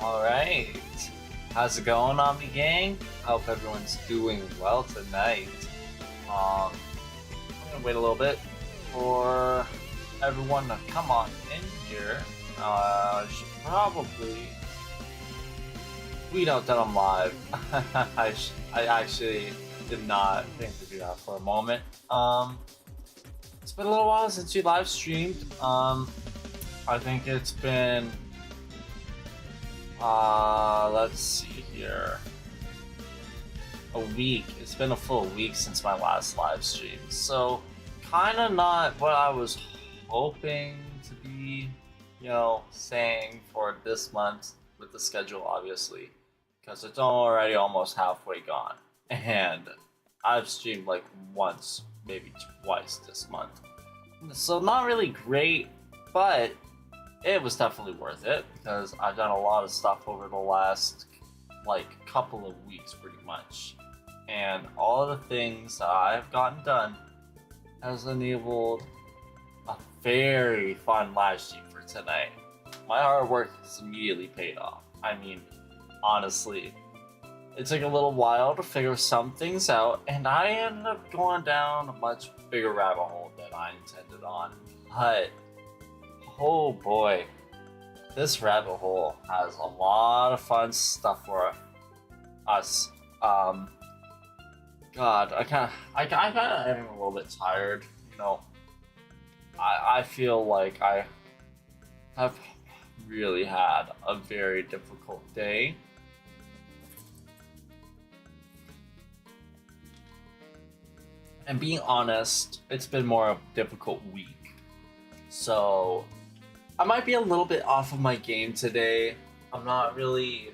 Alright, how's it going, Omni Gang? I hope everyone's doing well tonight. I'm gonna wait a little bit for everyone to come on in here. I should probably tweet out that I'm live. I actually did not think to do that for a moment. It's been a little while since you live streamed. I think it's been let's see here, a week. It's been a full week since my last live stream, so kind of not what I was hoping to be, saying for this month with the schedule, obviously, because it's already almost halfway gone, and I've streamed like once, maybe twice this month, so not really great, but it was definitely worth it because I've done a lot of stuff over the last couple of weeks pretty much, and all of the things that I've gotten done has enabled a very fun live stream for tonight. My hard work has immediately paid off. I mean, honestly, it took a little while to figure some things out, and I ended up going down a much bigger rabbit hole than I intended on, but oh boy, this rabbit hole has a lot of fun stuff for us. God, I kind of am a little bit tired. I feel like I have really had a very difficult day. And being honest, it's been more of a difficult week. So I might be a little bit off of my game today. I'm not really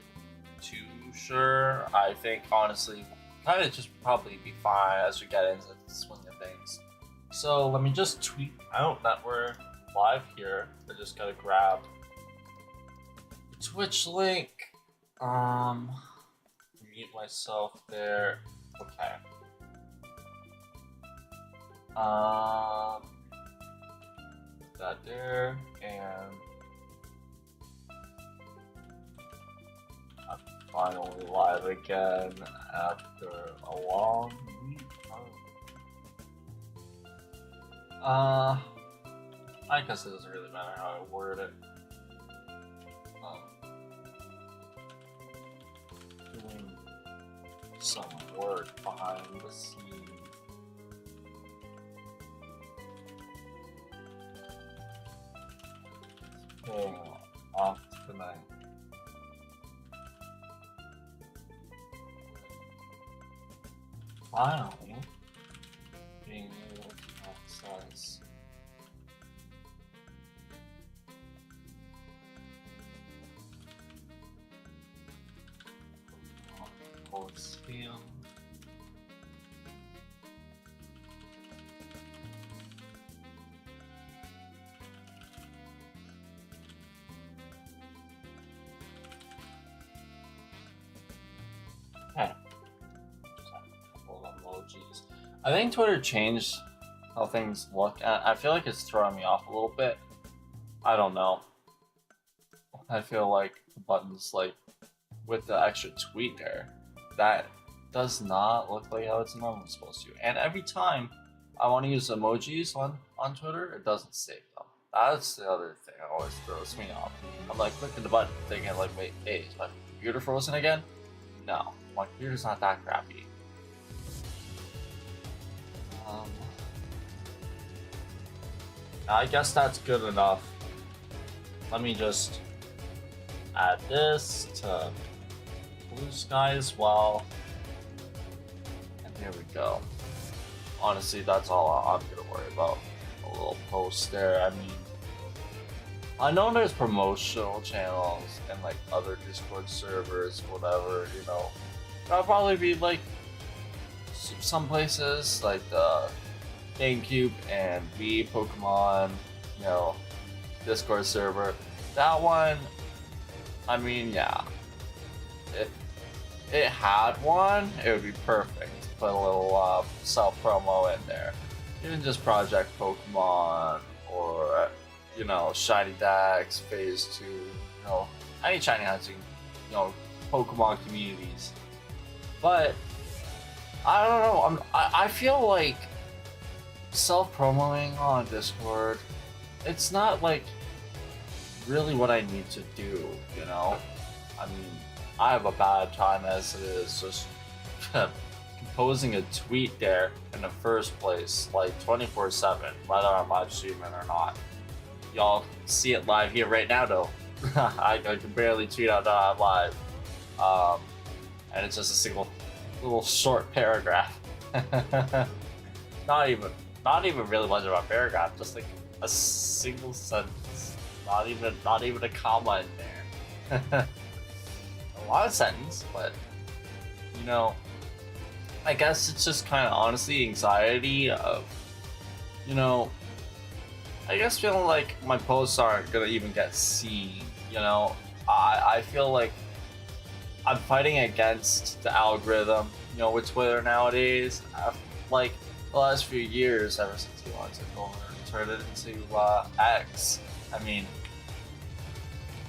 too sure. I think honestly, kind of just probably be fine as we get into the swing of things. So let me just tweet out that we're live here. I just gotta grab the Twitch link. Mute myself there. Okay. That there, and I'm finally live again after a long week. I guess it doesn't really matter how I word it. Doing some work behind the scenes. Paying off tonight. Finally, being able to access Colosseum. Okay. Emojis. I think Twitter changed how things look, and I feel like it's throwing me off a little bit. I don't know. I feel like the buttons, like with the extra tweet there, that does not look like how it's normally supposed to. And every time I want to use emojis on Twitter, it doesn't save them. That's the other thing that always throws me off. I'm like clicking the button, thinking like, wait, hey, is my computer frozen again? No, my computer's not that crappy. I guess that's good enough. Let me just add this to Blue Sky as well. And there we go. Honestly, that's all I'm gonna worry about. A little post there. I mean, I know there's promotional channels and like other Discord servers, whatever, you know. That'll probably be like some places like the GameCube and Wii Pokémon, you know, Discord server. That one, I mean, yeah. If it had one, it would be perfect. Put a little self promo in there. Even just Project Pokemon or, you know, Shiny Dex, Phase 2, you know, any shiny hunting, you know, Pokemon communities. But I don't know. I feel like self-promoting on Discord, it's not like really what I need to do, you know? I mean, I have a bad time as it is just composing a tweet there in the first place, like 24/7, whether I'm live streaming or not. Y'all see it live here right now though. I can barely tweet out that I'm live. And it's just a single little short paragraph. not even really much of a paragraph, just like a single sentence. Not even a comma in there. A lot of sentence, but you know, I guess it's just kind of honestly anxiety of, you know, I guess feeling like my posts aren't gonna even get seen. You know, I feel like I'm fighting against the algorithm, you know, with Twitter nowadays. Like the last few years, ever since Elon took over and turned it into X. I mean,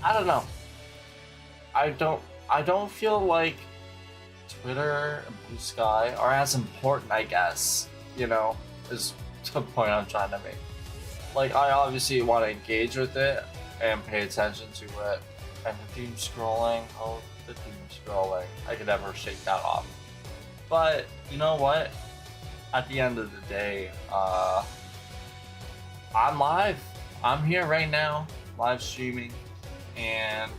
I don't know. I don't feel like Twitter and Blue Sky are as important, I guess. You know, is the point I'm trying to make. Like, I obviously want to engage with it and pay attention to it. And the doom scrolling, the doom scrolling, I could never shake that off. But you know what? At the end of the day, I'm live. I'm here right now, live streaming, and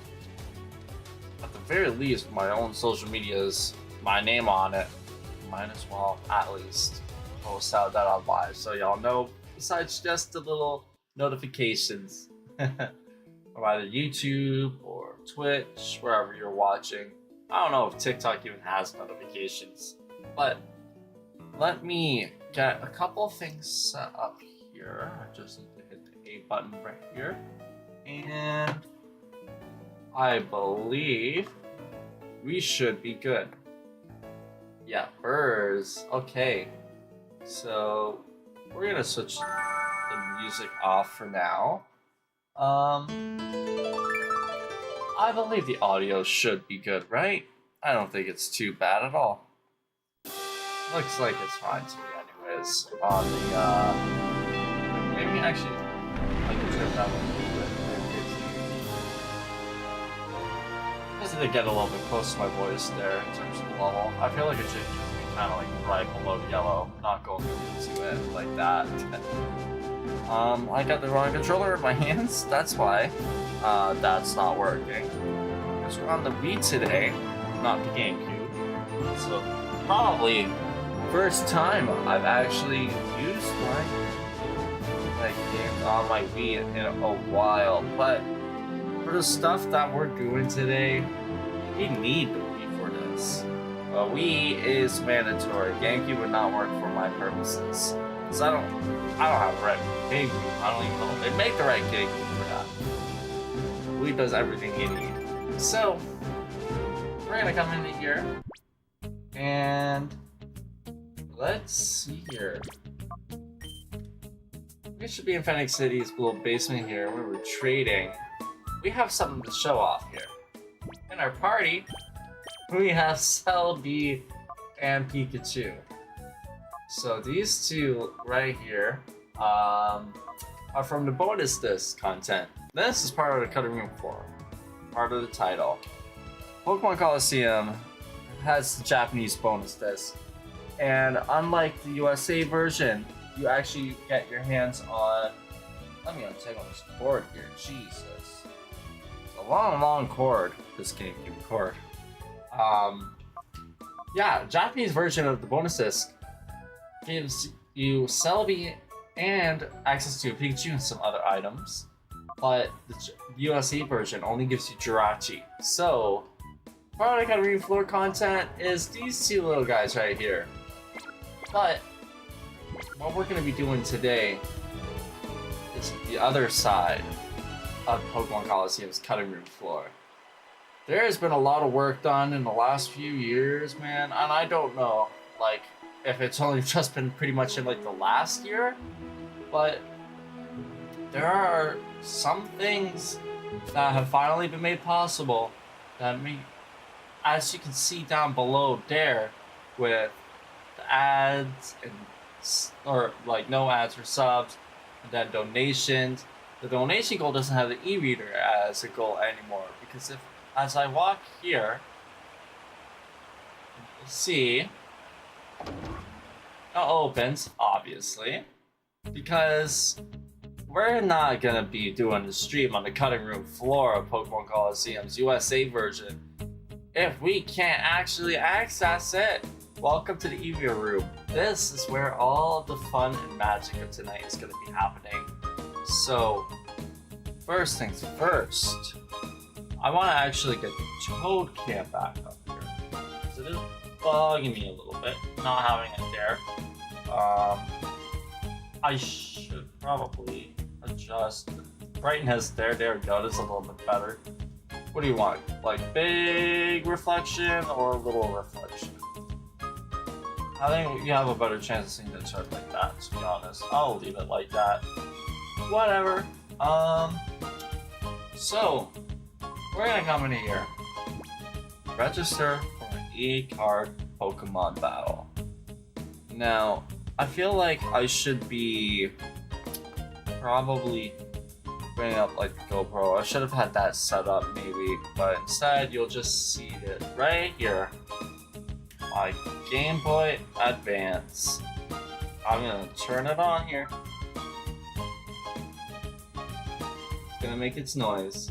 at the very least, my own social medias, my name on it. Might as well at least post out that I'm live, so y'all know. Besides just the little notifications. of either YouTube or Twitch, wherever you're watching. I don't know if TikTok even has notifications, but let me get a couple of things set up here. I just need to hit the A button right here. And I believe we should be good. Yeah, birds. Okay. So we're gonna switch the music off for now. I believe the audio should be good, right? I don't think it's too bad at all. Looks like it's fine to me anyways. On the, maybe actually, I can turn that one a little bit. Just to get a little bit close to my voice there in terms of the level. I feel like it should just be kind of like right below yellow, not going into it like that. I got the wrong controller in my hands, that's why that's not working. Because we're on the Wii today, not the GameCube. So probably first time I've actually used my game on my Wii in a while. But for the stuff that we're doing today, we need the Wii for this. Wii is mandatory. GameCube would not work for my purposes. So I don't have the right GameCube. I don't even know if they make the right GameCube for that. Wii does everything you need. So we're gonna come into here and let's see here. We should be in Phoenix City's little basement here where we're trading. We have something to show off here. In our party, we have Celebi and Pikachu. So these two right here are from the bonus disc content. This is part of the cutting room floor, part of the title. Pokemon Colosseum has the Japanese bonus disc, and unlike the USA version, you actually get your hands on. Let me untangle this cord here. Jesus, it's a long cord. This GameCube cord. Yeah, Japanese version of the bonus disc gives you Celebi and access to a Pikachu and some other items, but the USA version only gives you Jirachi. So, part of the cutting room floor content is these two little guys right here. But what we're going to be doing today is the other side of Pokemon Colosseum's cutting room floor. There has been a lot of work done in the last few years, man, and I don't know, like, if it's only just been pretty much in, like, the last year, but there are some things that have finally been made possible that as you can see down below there, with the ads and or like no ads or subs, and then donations. The donation goal doesn't have the e-reader as a goal anymore, because if as I walk here, you'll see it opens, obviously, because we're not gonna be doing the stream on the cutting room floor of Pokemon Colosseum's USA version if we can't actually access it. Welcome to the EVO room. This is where all of the fun and magic of tonight is going to be happening. So, first things first, I want to actually get the Toad Cam back up here. So it is bugging me a little bit, not having it there. I should probably adjust the brightness there. There we go, this is a little bit better. What do you want? Like big reflection or a little reflection? I think you have a better chance of seeing the chart like that, to be honest. I'll leave it like that. Whatever. So, we're gonna come in here. Register for an e-card Pokemon battle. Now, I feel like I should be probably bringing up like the GoPro. I should have had that set up maybe, but instead you'll just see it right here. My Game Boy Advance. I'm gonna turn it on here. It's gonna make its noise.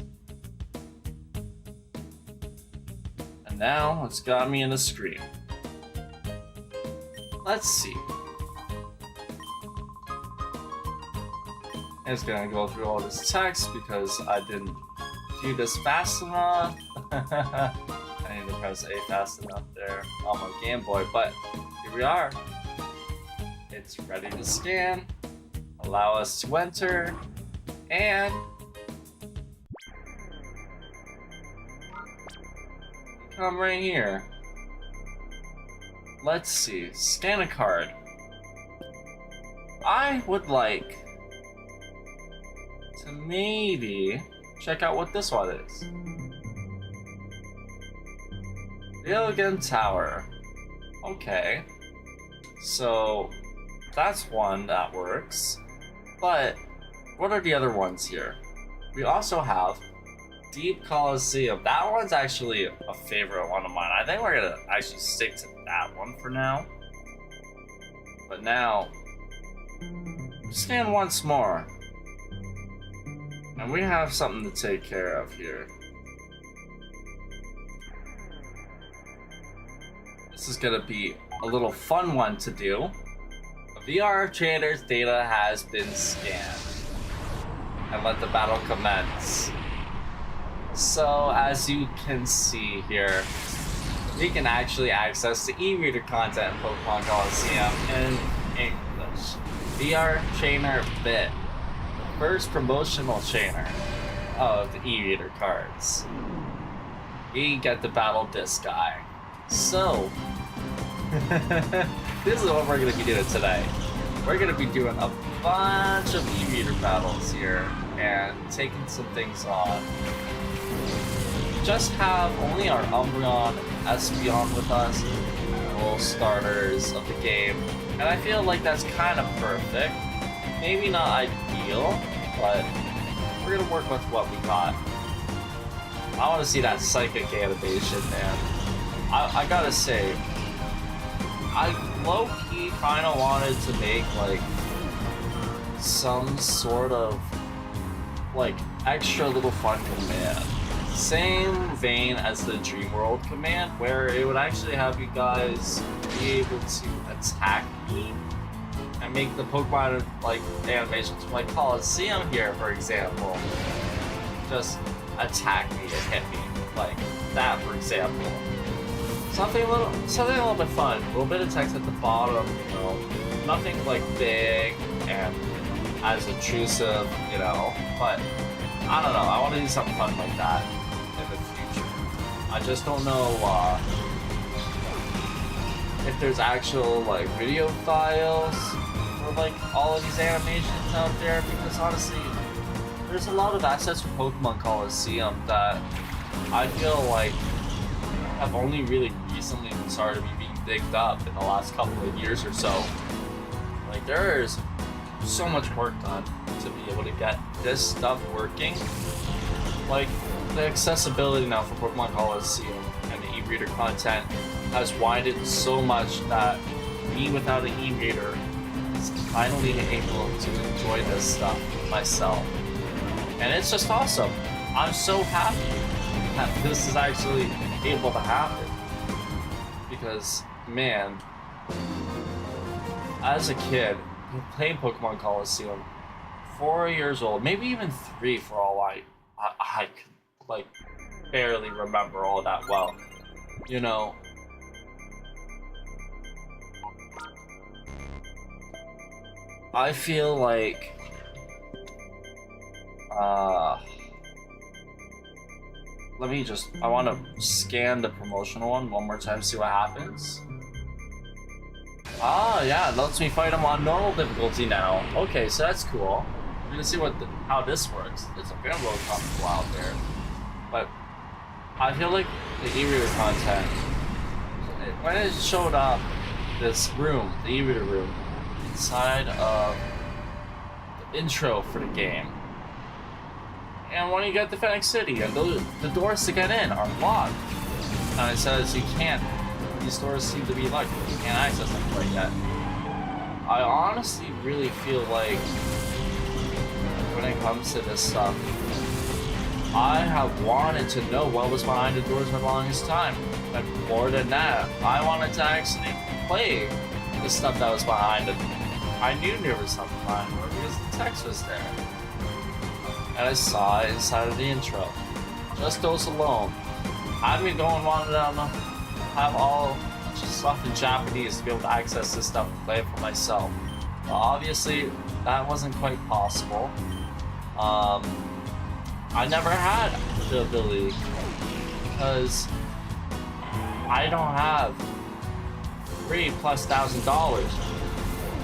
And now it's got me in the screen. Let's see. It's gonna go through all this text because I didn't do this fast enough. I need to press A fast enough there on my Game Boy, but here we are. It's ready to scan, allow us to enter, and come right here. Let's see, scan a card. I would like to maybe check out what this one is. The Elegant Tower. Okay. So that's one that works. But what are the other ones here? We also have Deep Colosseum. That one's actually a favorite one of mine. I think we're gonna actually stick to that one for now. But now, scan once more. And we have something to take care of here. This is gonna be a little fun one to do. The VR trainer's data has been scanned. And let the battle commence. So, as you can see here, we can actually access the e-reader content in Pokemon Colosseum in English. VR Trainer Bit, the first promotional trainer of the e-reader cards. We get to battle this guy. So, this is what we're going to be doing today. We're going to be doing a bunch of e-reader battles here and taking some things on. Just have only our Umbreon and Espeon with us, full starters of the game, and I feel like that's kind of perfect. Maybe not ideal, but we're gonna work with what we got. I want to see that psychic animation, man. I gotta say, I low-key kind of wanted to make like some sort of like extra little fun command. Same vein as the Dream World command, where it would actually have you guys be able to attack me and make the Pokemon like animations like Colosseum here, for example. Just attack me and hit me. Like that, for example. Something a little bit fun. A little bit of text at the bottom, you know. Nothing like big and as intrusive, you know. But I don't know. I want to do something fun like that in the future. I just don't know if there's actual like video files for like all of these animations out there, because honestly, there's a lot of assets from Pokemon Colosseum that I feel like have only really recently started being digged up in the last couple of years or so. Like there's so much work done to be able to get this stuff working. Like the accessibility now for Pokemon Colosseum and the e-reader content has widened so much that me without an e-reader is finally able to enjoy this stuff myself. And it's just awesome. I'm so happy that this is actually able to happen. Because, man, as a kid, playing Pokemon Colosseum, 4 years old, maybe even 3 for all I could, like, barely remember all that well. You know, I feel like, I want to scan the promotional one more time, see what happens. Ah, yeah, it lets me fight him on normal difficulty now. Okay, so that's cool. We're gonna see how this works. It's gonna load comfortable out there. But I feel like the e-reader content, when it showed up, this room, the e-reader room, inside of the intro for the game, and when you get to Fennec City, and the doors to get in are locked, and it says you can't, these doors seem to be locked, you can't access them quite yet. I honestly really feel like when it comes to this stuff, I have wanted to know what was behind the doors for the longest time. But more than that, I wanted to actually play the stuff that was behind it. I knew there was something behind it because the text was there. And I saw it inside of the intro. just those alone. I've been wanting to have all stuff in Japanese to be able to access this stuff and play it for myself. But obviously, that wasn't quite possible. I never had the ability because I don't have $3,000+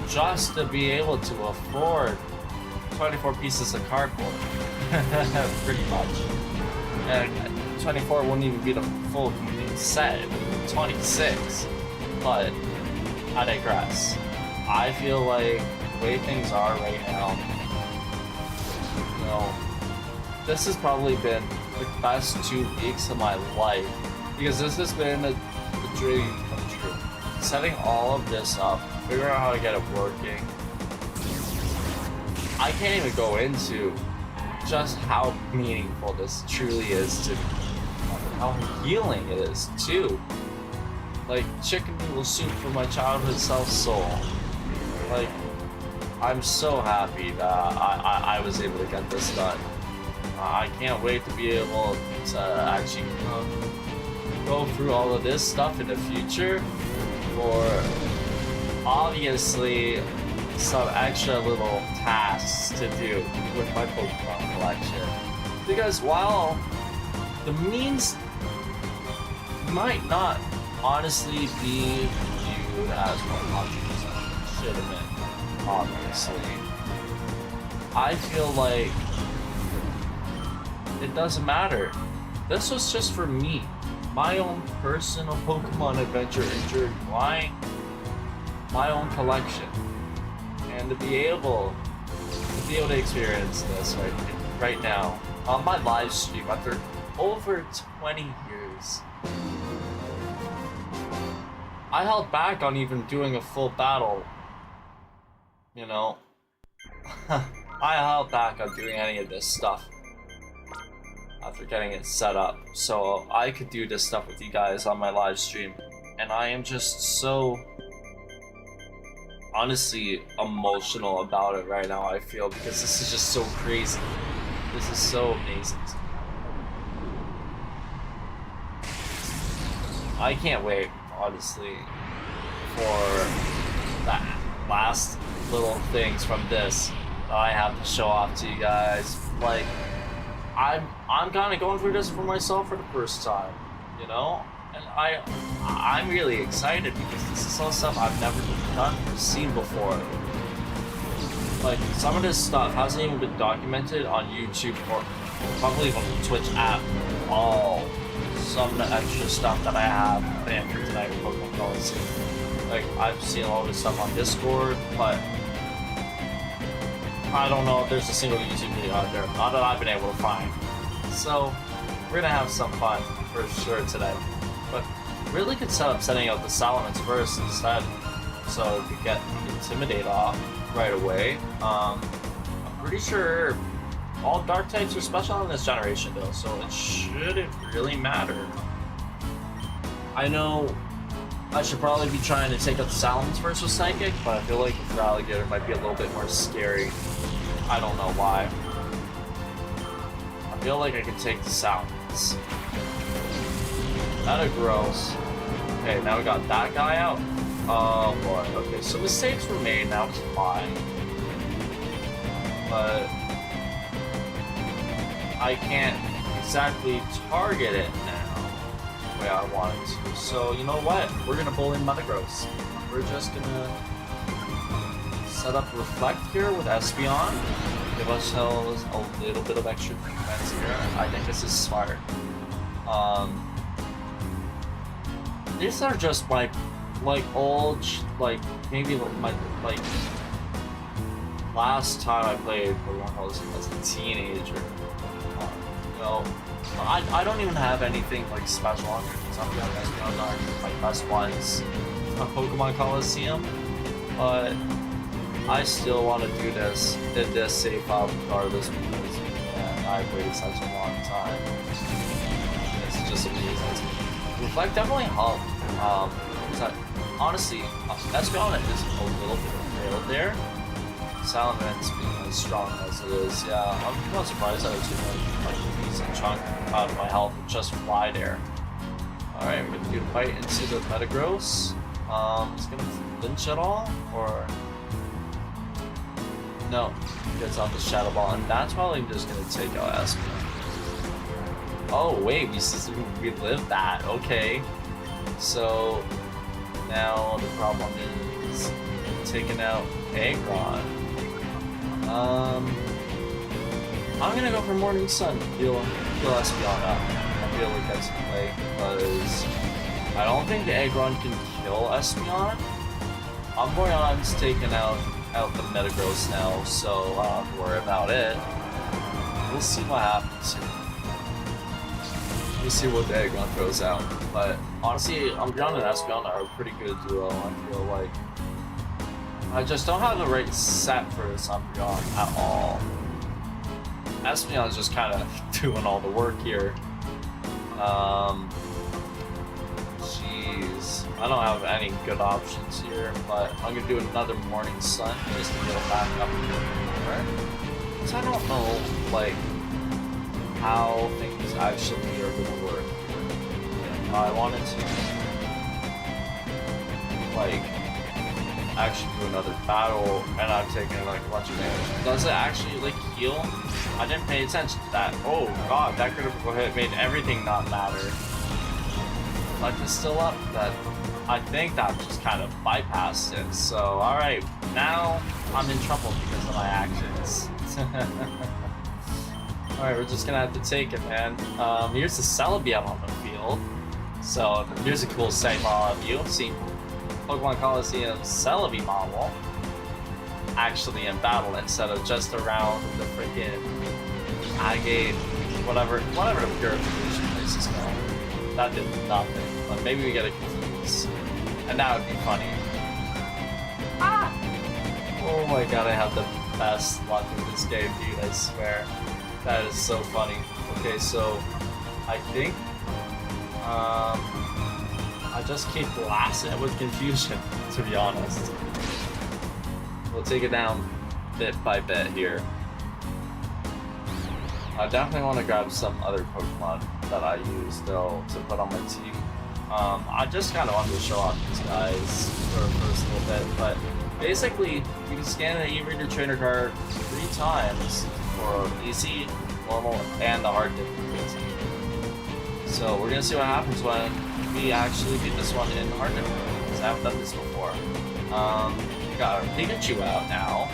just to be able to afford 24 pieces of cardboard. Pretty much. And 24 wouldn't even be the full complete set, it would be 26. But I digress. I feel like the way things are right now, you know, this has probably been the best 2 weeks of my life because this has been a dream come true. Setting all of this up, figuring out how to get it working. I can't even go into just how meaningful this truly is to me. How healing it is too. Like chicken noodle soup for my childhood self-soul. Like, I'm so happy that I was able to get this done. I can't wait to be able to actually go through all of this stuff in the future for obviously some extra little tasks to do with my Pokemon collection. Because while the means might not honestly be viewed as 100% should have been, obviously, I feel like it doesn't matter. This was just for me, my own personal Pokemon adventure and journey, my own collection, and to be able to experience this right now on my live stream after over 20 years. I held back on even doing a full battle, you know. I held back on doing any of this stuff after getting it set up so I could do this stuff with you guys on my live stream, and I am just so honestly emotional about it right now. I feel because this is just so crazy. This is so amazing. I can't wait, honestly, for the last little things from this that I have to show off to you guys. Like, I'm kind of going through this for myself for the first time, you know, and I'm really excited because this is all stuff I've never done or seen before. Like, some of this stuff hasn't even been documented on YouTube or probably even on the Twitch app. All some of the extra stuff that I have planned for tonight with Pokemon Colosseum. Like, I've seen all this stuff on Discord, but I don't know if there's a single YouTube video out there, not that I've been able to find. So, we're gonna have some fun for sure today. But really could set up setting out the Salamence first instead, so we get Intimidate off right away. I'm pretty sure all dark types are special in this generation though, so it shouldn't really matter. I know I should probably be trying to take out the Salamence first with Psychic, but I feel like the Alligator might be a little bit more scary. I don't know why. I feel like I could take the Salamence. That gross. Okay, now we got that guy out. Oh boy, okay, so mistakes were made, now it's fine. But I can't exactly target it now the way I want it to. So, you know what? We're gonna pull in Metagross. We're just gonna set up Reflect here with Espeon. Give ourselves a little bit of extra defense here. I think this is smart. These are just my old, maybe my last time I played Pokemon Colosseum as a teenager. You know, I don't even have anything special on here. Some of the Espeons are my best ones on Pokemon Colosseum, but I still want to do this in this safe out regardless because I've waited such a long time. This is just amazing. Reflect definitely helped. Honestly, Espeon is a little bit failed there. Salamence being as strong as it is, yeah, I'm not surprised that it's a decent chunk out of my health with just fly there. Alright, we're gonna do a bite into the Metagross. It's gonna flinch at all, or no, gets off the Shadow Ball, and that's probably just gonna take out Espeon. Oh wait, we lived that, okay. So now the problem is taking out Aggron. I'm gonna go for Morning Sun, heal Espeon up. I feel like that's the play, because I don't think the Aggron can kill Espeon. Umbreon's taking out the Metagross now, so I don't have to worry about it. We'll see what happens here. We'll see what the Aggron throws out. But honestly, Umbreon and Espeon are a pretty good duo, I feel like. I just don't have the right set for this Umbreon at all. Espeon's just kind of doing all the work here. Jeez. I don't have any good options here, but I'm gonna do another Morning Sun just to get it back up more. Because I don't know, like, how things actually are gonna work. I wanted to, like, actually do another battle, and I'm taking like a bunch of damage. Does it actually like heal? I didn't pay attention to that. Oh god, that critical hit made everything not matter. Life is still up. That I think that just kind of bypassed it. So alright, now I'm in trouble because of my actions. Alright, we're just gonna have to take it, man. Here's the Celebi on the field. So here's a cool sight for all of you. See Pokemon Colosseum Celebi model actually in battle instead of just around the freaking Agate, whatever the purification place is called. That did nothing. But maybe we get it confused. And that would be funny. Ah! Oh my god, I have the best luck with this game, dude, I swear. That is so funny. Okay, so I think I just keep blasting it with confusion, to be honest. We'll take it down bit by bit here. I definitely want to grab some other Pokemon that I use, though, to put on my team. I just kind of wanted to show off these guys for a little bit, but basically, you can scan the e-reader trainer card 3 times for easy, normal, and the hard difficulty. So we're gonna see what happens when we actually beat this one in hard difficulty, because I haven't done this before. We got our Pikachu out now.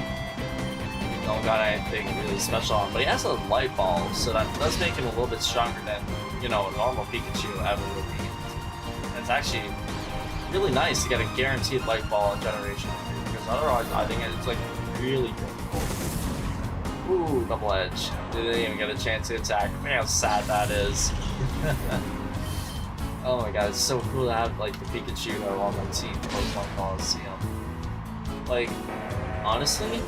Don't got anything really special on, but he has a light ball, so that does make him a little bit stronger than, you know, a normal Pikachu ever would be. And it's actually really nice to get a guaranteed light ball in Generation 3, because otherwise I think it's like really difficult. Ooh, double edge. Didn't even get a chance to attack. Look how sad that is. Oh my god, it's so cool to have like the Pikachu on my team Pokemon Colosseum. Like, honestly,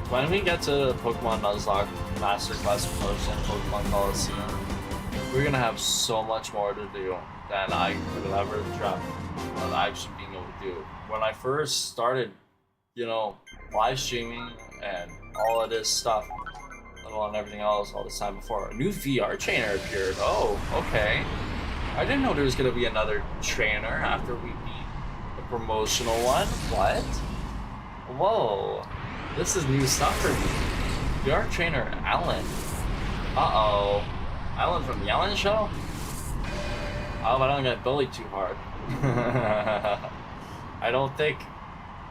when we get to Pokemon Nuzlocke Masterclass Promotion Pokemon Colosseum, we're gonna have so much more to do than I could have ever dreamt of actually being able to do. When I first started, you know, live streaming and all of this stuff, let alone everything else all this time before, a new VR trainer appeared. Oh, okay. I didn't know there was gonna be another trainer after we beat the promotional one. What? Whoa. This is new stuff for me. VR trainer Alan. Uh-oh. Alan from the Alan Show? I hope I don't get bullied too hard.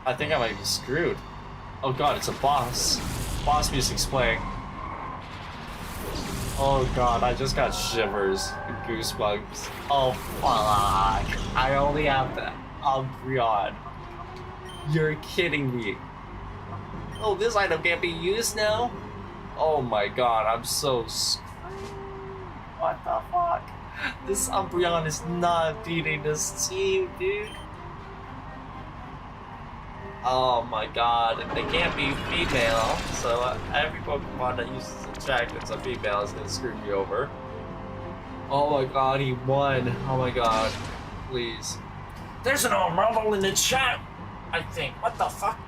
I think I might be screwed. Oh god, it's a boss. Boss music's playing. Oh god, I just got shivers and goosebumps. Oh fuck. I only have the Umbreon. You're kidding me. Oh, this item can't be used now? Oh my god, I'm so screwed. What the fuck? This Umbreon is not beating this team, dude. Oh my god, they can't be female, so every Pokemon that uses attract that's a female is gonna screw me over. Oh my god, he won. Oh my god. Please. There's an old marvel in the chat, I think. What the fuck?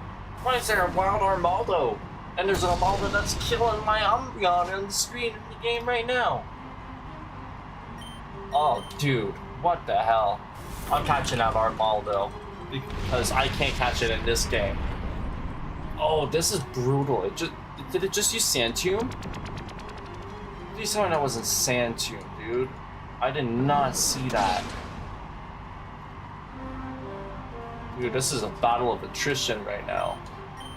Why is there a wild Armaldo? And there's an Armaldo that's killing my Umbreon on the screen in the game right now. Oh, dude, what the hell? I'm catching that Armaldo because I can't catch it in this game. Oh, this is brutal. Did it just use Sand Tomb? Please tell me that wasn't Sand Tomb, dude. I did not see that. Dude, this is a battle of attrition right now.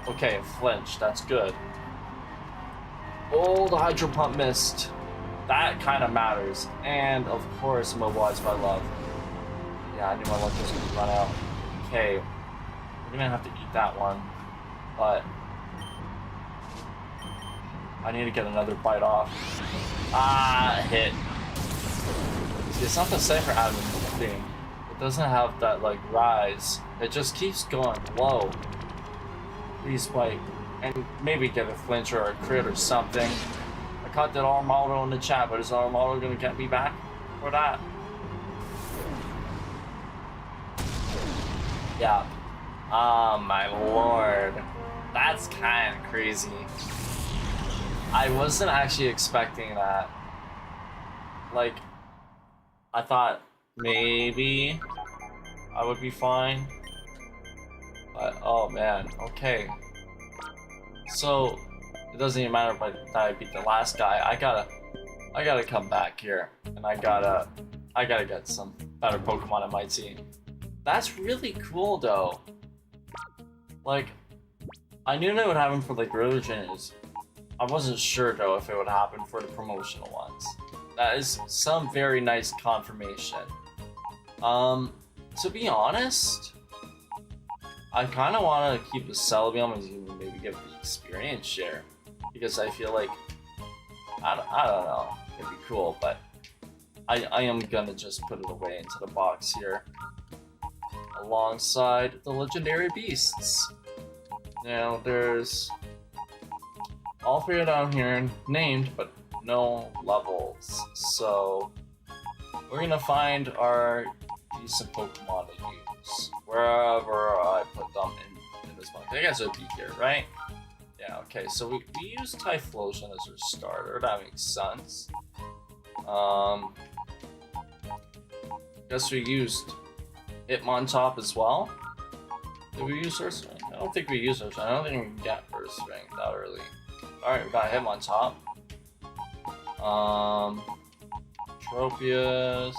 Okay, flinch, that's good. Oh, the Hydro Pump missed. That kind of matters. And, of course, Mobilize by Love. Yeah, I knew my luck was going to run out. Okay, we're going to have to eat that one. But I need to get another bite off. Ah, hit. See, it's not the same for Adam thing. It doesn't have that, like, rise. It just keeps going low. Please bite. And maybe get a flinch or a crit or something. I caught that Armaldo in the chat, but is Armaldo gonna get me back for that? Yeah. Oh my lord. That's kind of crazy. I wasn't actually expecting that. Like, I thought maybe I would be fine. But, oh man, okay. So, it doesn't even matter if I beat the last guy. I gotta come back here. And I gotta get some better Pokemon in my team. That's really cool though. Like, I knew that would happen for like early trainers. I wasn't sure though if it would happen for the promotional ones. That is some very nice confirmation. To be honest, I kind of want to keep the Celebium and even maybe give the experience share, because I feel like I don't know, it'd be cool, but I am gonna just put it away into the box here alongside the legendary beasts. Now there's all three down here named, but no levels, so we're gonna find our decent Pokemon to use wherever I put them in this box. I guess it would be here, right? Yeah, okay, so we use Typhlosion as our starter. That makes sense. Guess we used Hitmontop as well. Did we use First Ring? I don't think we used First Ring. I don't think we can get First Ring that early. Alright, we got Hitmontop. Tropius.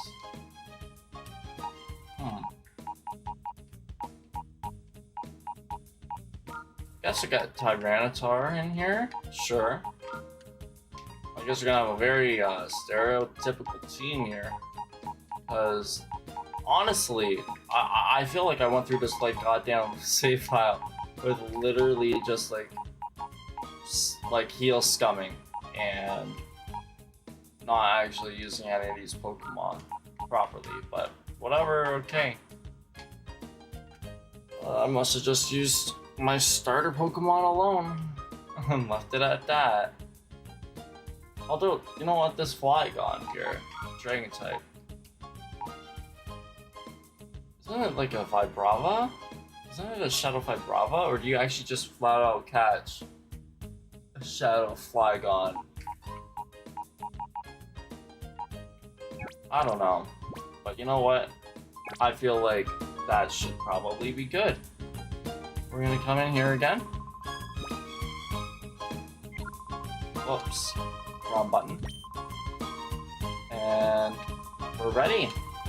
Guess we got Tyranitar in here. Sure. I guess we're gonna have a very stereotypical team here. Because honestly, I feel like I went through this like goddamn save file with literally just like heal scumming and not actually using any of these Pokemon properly, but whatever, okay. I must have just used my starter Pokemon alone and left it at that. Although, you know what, this Flygon here, Dragon type. Isn't it like a Vibrava? Isn't it a Shadow Vibrava? Or do you actually just flat out catch a Shadow Flygon? I don't know. But you know what? I feel like that should probably be good. We're gonna come in here again. Whoops. Wrong button. And we're ready.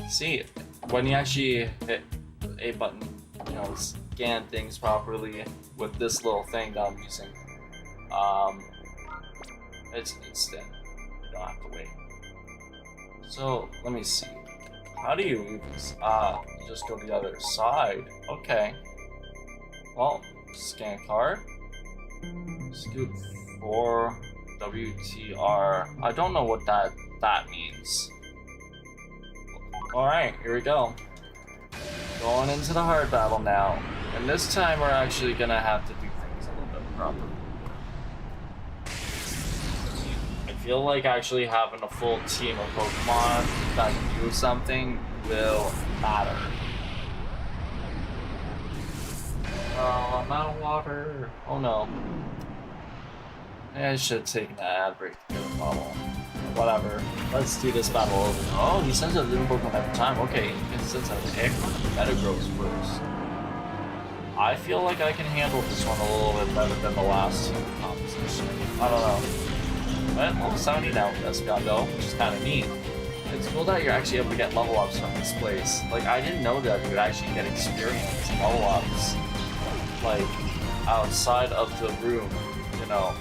See, when you actually hit the A button, you know, scan things properly with this little thing that I'm using, it's instant. You don't have to wait. So, let me see. How do you move this? You just go to the other side. Okay. Well, scan card. Scoop 4 WTR. I don't know what that means. Alright, here we go. Going into the hard battle now. And this time we're actually gonna have to do things a little bit properly. I feel like actually having a full team of Pokemon that can do something will matter. I'm out of water. water. Oh no. Maybe I should have taken that ad break to get a bubble. Whatever. Let's do this battle over. Oh, he sends a little Pokemon every time. Okay, he sends an egg. Metagross first. I feel like I can handle this one a little bit better than the last competition. I don't know. But level 70 now with Espeon though, which is kind of neat. It's cool that you're actually able to get level ups from this place. Like, I didn't know that you would actually get experience level ups, like, outside of the room, you know.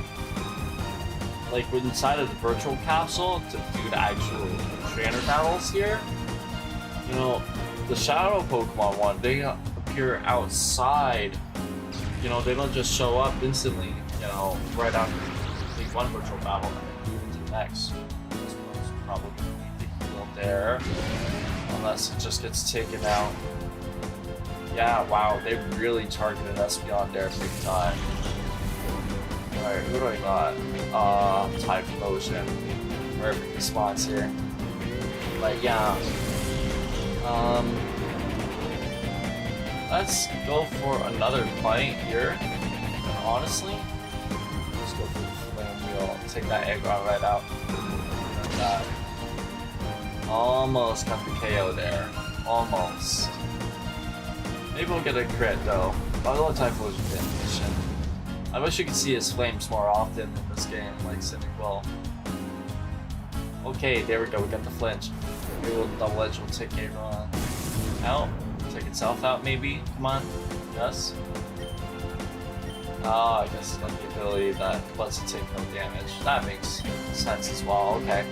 Like, inside of the virtual capsule to do the actual trainer battles here, you know, the Shadow Pokemon one, they appear outside. You know, they don't just show up instantly, you know, right after you complete one virtual battle and then move into the next. This one's probably there, unless it just gets taken out. Yeah, wow, they really targeted Espeon there big time. Alright, who do I got? Typhlosion. Perfect response here. But yeah. Let's go for another fight here. Honestly, let's go for the Flame Wheel. Take that Aggron right out. Like that. Almost got the KO there. Almost. Maybe we'll get a crit though. Although Typhlosion didn't mission. I wish you could see his flames more often in this game, like Cyndaquil. Okay, there we go. We got the flinch. Maybe we'll double edge. We'll take Aggron out. Take itself out, maybe. Come on. Yes. I guess it's got the ability that lets it take no damage. That makes sense as well. Okay.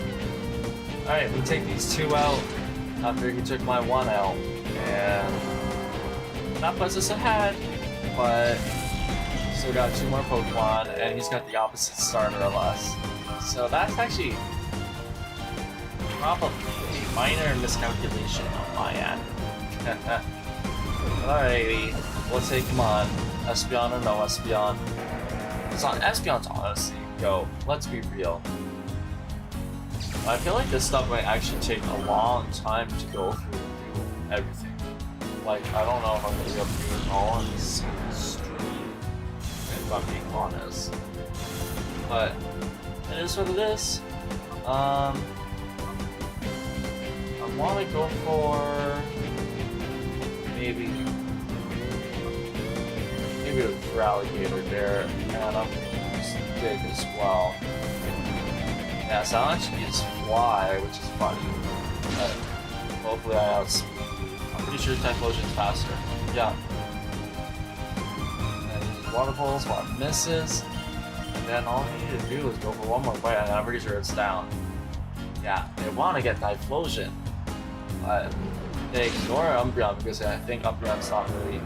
Alright, we take these two out after he took my one out, and that puts us ahead, but still got two more Pokemon, and he's got the opposite starter of us. So that's actually probably a minor miscalculation on my end. Alrighty, we'll take him on. Espeon or no Espeon. It's on Espeon's honestly. Go, let's be real. I feel like this stuff might actually take a long time to go through and do everything. Like, I don't know if I'm gonna be able to do it all on this stream, if I'm being honest. But it is what it is. I want to go for maybe a Growlithe there, and I'm gonna use Dig as well. Yeah, so I'll actually use Fly, which is funny, but hopefully I outspeed you. I'm pretty sure Typhlosion's faster. Yeah. And he uses Water Pulse while it misses, and then all I need to do is go for one more bite, and I'm pretty sure it's down. Yeah, they want to get Typhlosion, but they ignore Umbreon because I think Umbreon's not really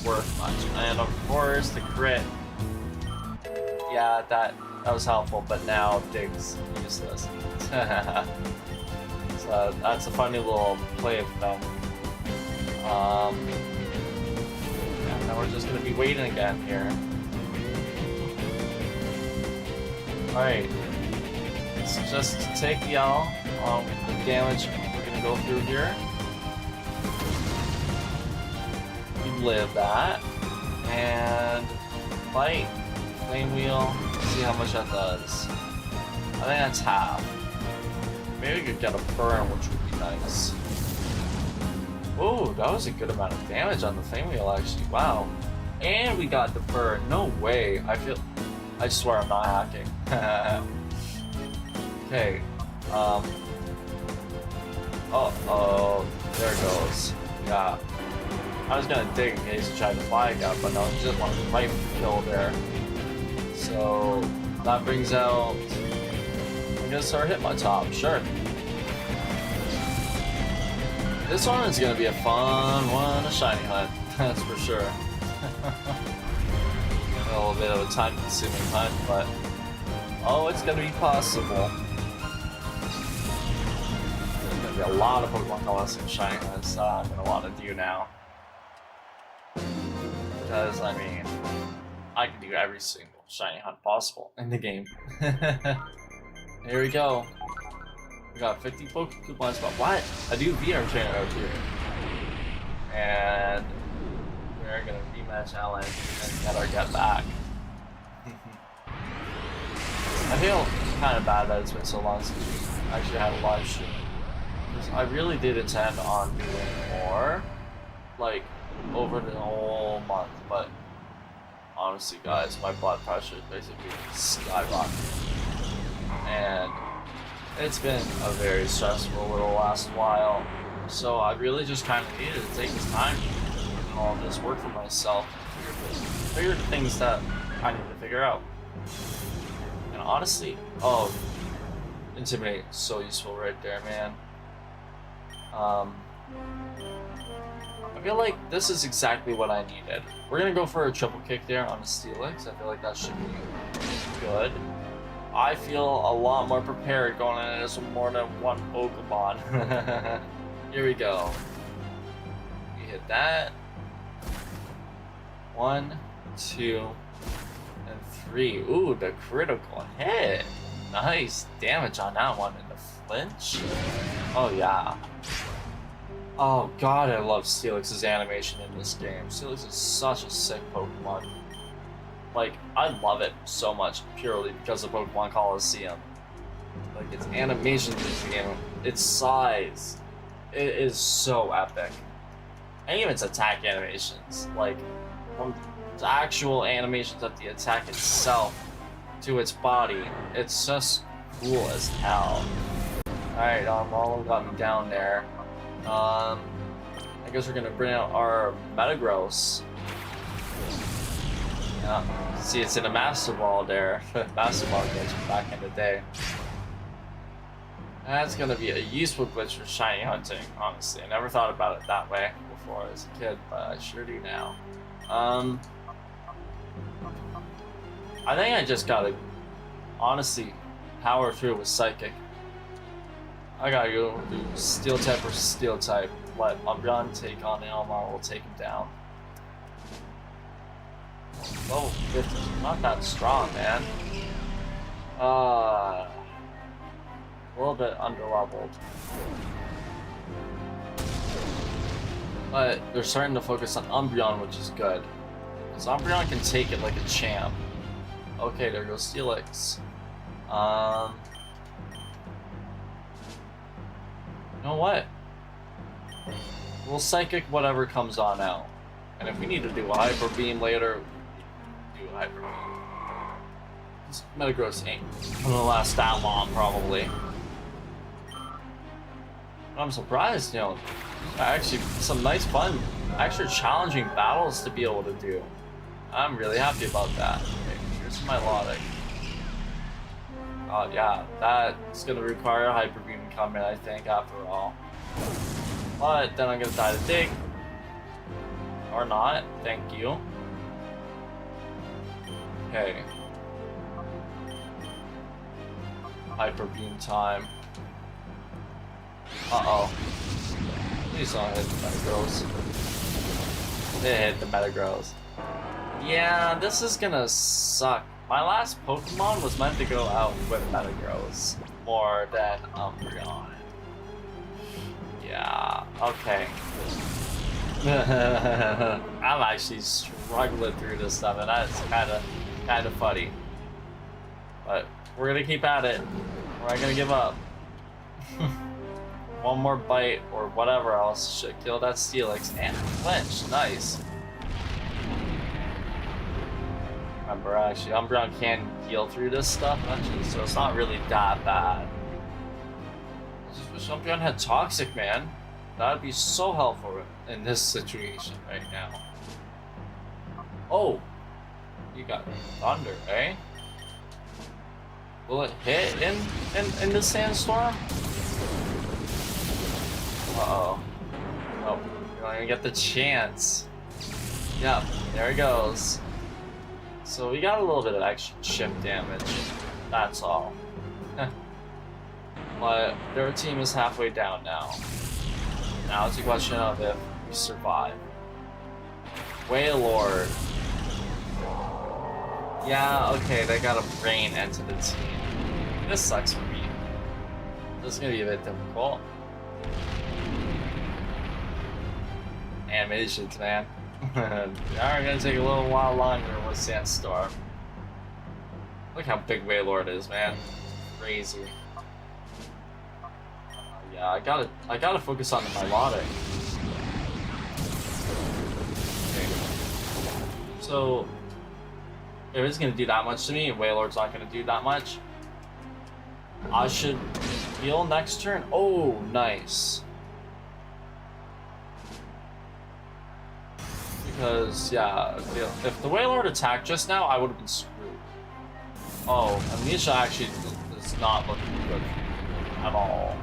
worth much. And of course, the crit. Yeah, that was helpful, but now Dig's useless. So that's a funny little play of them. And now we're just gonna be waiting again here. Alright. Let's just take the L with the damage we're gonna go through here. We live that. And fight. Flame Wheel. See how much that does. I think that's half. Maybe we could get a burn, which would be nice. Oh, that was a good amount of damage on the Flame Wheel, actually. Wow. And we got the burn. No way. I swear I'm not hacking. Okay. Uh-oh. There it goes. Yeah. I was gonna dig in case he tried to flag out, but no, he just wanted to fight kill there. So that brings out, I'm gonna start hitting my top, sure. This one is gonna be a fun one, a shiny hunt, that's for sure. A little bit of a time consuming hunt, but oh, it's gonna be possible. There's gonna be a lot of Pokemon Colosseum shiny hunts that I'm gonna want to do now. Because, I mean, I can do every single shiny hunt possible in the game. Here we go. We got 50 Pokeballs, but what? I do VR trainer out here. And we're gonna rematch challenge and get our get back. I feel kind of bad that it's been so long since we actually had a live stream. Because I really did intend on doing more, like, over the whole month, but honestly, guys, my blood pressure is basically skyrocketing. And it's been a very stressful little last while. So I really just kind of needed to take this time and all this work for myself, figure the things that I need to figure out. And honestly, oh, Intimidate, so useful right there, man. I feel like this is exactly what I needed. We're gonna go for a triple kick there on the Steelix. I feel like that should be good. I feel a lot more prepared going into this with more than one Pokemon. Here we go. You hit that. 1, 2, and 3. Ooh, the critical hit. Nice damage on that one in the flinch. Oh yeah. Oh god, I love Steelix's animation in this game. Steelix is such a sick Pokemon. Like, I love it so much purely because of Pokemon Colosseum. Like, its animations in this game, its size, it is so epic. And even its attack animations, like, from the actual animations of the attack itself to its body, it's just cool as hell. Alright, all got me down there. I guess we're gonna bring out our Metagross. Yeah, see, it's in a Master Ball there. Master Ball glitch back in the day. That's gonna be a useful glitch for shiny hunting, honestly. I never thought about it that way before as a kid, but I sure do now. I think I just gotta, honestly, power through with Psychic. I gotta go do Steel type versus Steel type. Let Umbreon take on Elmar, we'll take him down. Level 50, not that strong, man. A little bit underleveled. But they're starting to focus on Umbreon, which is good. Because Umbreon can take it like a champ. Okay, there goes Steelix. You know what? We'll Psychic whatever comes on out. And if we need to do a Hyper Beam later, do a Hyper Beam. This Metagross ain't gonna last that long, probably. I'm surprised, you know, actually some nice fun, actually challenging battles to be able to do. I'm really happy about that. Okay, here's my Melodic. Oh yeah, that's gonna require a Hyper Beam to come in, I think, after all. But then I'm gonna die to Dig. Or not, thank you. Okay. Hyper Beam time. Uh-oh. Please don't hit the Metagross. It hit the Metagross. Yeah, this is gonna suck. My last Pokemon was meant to go out with Metagross more than Umbreon. Yeah, okay. I'm actually struggling through this stuff, and that's kind of funny. But we're gonna keep at it. We're not gonna give up. One more bite or whatever else should kill that Steelix and flinch. Nice. Remember, actually, Umbreon can heal through this stuff, actually, so it's not really that bad. I just wish Umbreon had Toxic, man. That would be so helpful in this situation right now. Oh! You got Thunder, eh? Will it hit in the Sandstorm? Uh-oh. Oh, you don't even get the chance. Yep, there he goes. So we got a little bit of extra chip damage. That's all. But their team is halfway down now. Now it's a question of if we survive. Wailord. Yeah, okay, they got a brain into the team. This sucks for me. This is gonna be a bit difficult. Animations, man. They are gonna take a little while longer with Sandstorm. Look how big Wailord is, man. Crazy. Yeah, I gotta focus on the melodic. Okay. So if it's gonna do that much to me, Wailord's not gonna do that much. I should heal next turn. Oh, nice. Because, yeah, if the Wailord attacked just now, I would have been screwed. Oh, Amnesia actually is not looking good at all.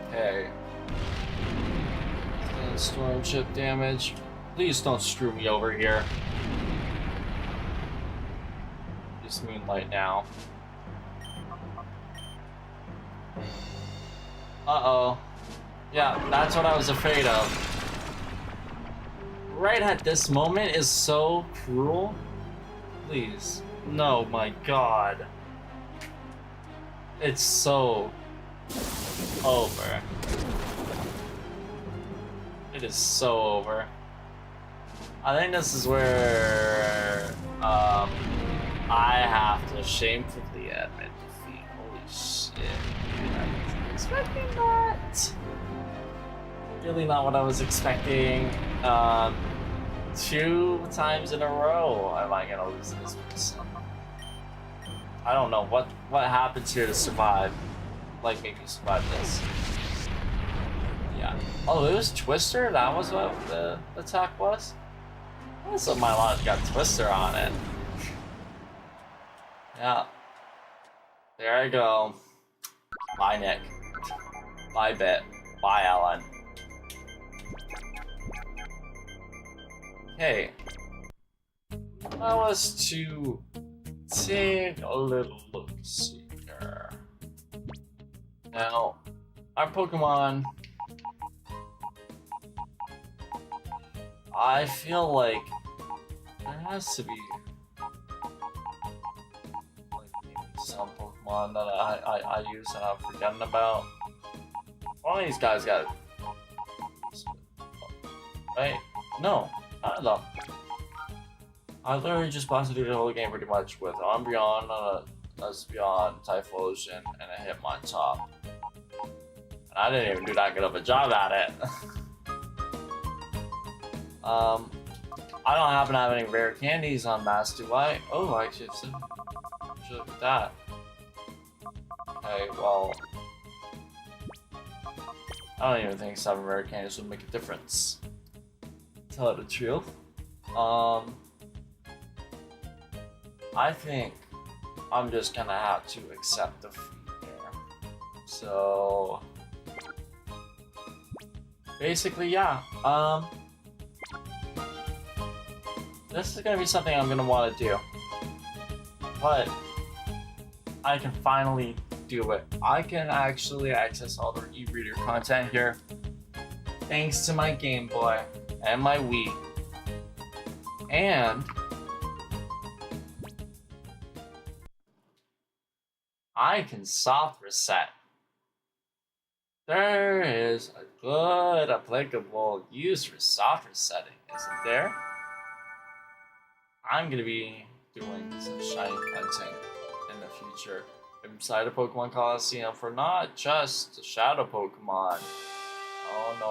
Okay. Storm chip damage. Please don't screw me over here. Just Moonlight now. Uh-oh. Yeah, that's what I was afraid of. Right at this moment is so cruel. Please. No, my god. It's so over. It is so over. I think this is where I have to shamefully admit defeat. Holy shit. I wasn't expecting that. Really not what I was expecting. 2 times in a row am I gonna lose this person. I don't know what happens here to survive. Like, make me survive this. Yeah. Oh, it was Twister? That was what the attack was? So my launch got Twister on it. Yeah. There I go. Bye, Nick. Bye, Bit. Bye, Ellen. Okay. Allow us to take a little look-see here. Now, our Pokemon, I feel like there has to be like maybe some Pokemon that I use and I'm forgetting about. One of these guys got it. Right? No. I don't know. I literally just blasted through the whole game pretty much with Umbreon, Espeon, Typhlosion, and a Hitmonchan. And I didn't even do that good of a job at it. I don't happen to have any rare candies on Mass, do I? Oh, I should look at that. Okay, well, I don't even think 7 rare candies would make a difference. Tell it the truth. I think I'm just gonna have to accept defeat here. So basically, yeah. This is gonna be something I'm gonna want to do, but I can finally do it. I can actually access all the e-reader content here, thanks to my Game Boy and my Wii, and I can soft reset. There is a good applicable use for soft resetting, isn't there? I'm gonna be doing some shiny hunting in the future inside of Pokemon Colosseum for not just the Shadow Pokemon. Oh no.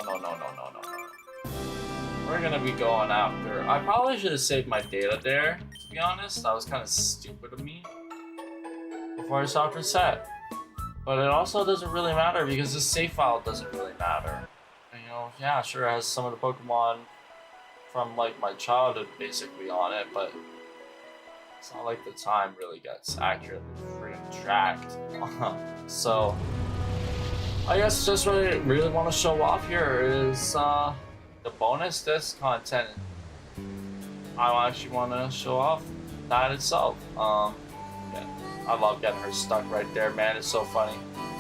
We're gonna be going after. I probably should have saved my data there, to be honest. That was kind of stupid of me before I soft reset. But it also doesn't really matter because this save file doesn't really matter. You know, yeah, sure, it has some of the Pokemon from like my childhood basically on it, but it's not like the time really gets accurately freaking tracked. So I guess just what I really want to show off here is the bonus disc content. I actually want to show off that itself. Yeah, I love getting her stuck right there, man. It's so funny.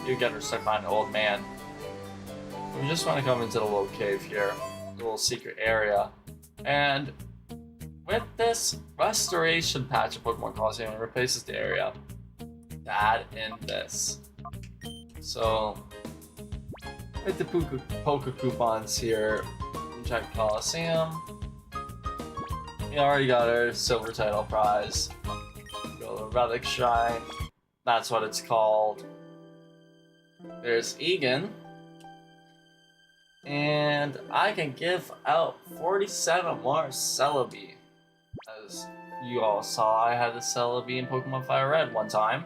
You get her stuck by an old man. We just want to come into the little cave here, the little secret area, and with this restoration patch of Pokemon Colosseum, it replaces the area to add in this. So with the Poke coupons here, I'm check Colosseum. We already got our silver title prize. Go to the Relic Shrine. That's what it's called. There's Egan. And I can give out 47 more Celebi. As you all saw, I had a Celebi in Pokemon Fire Red one time.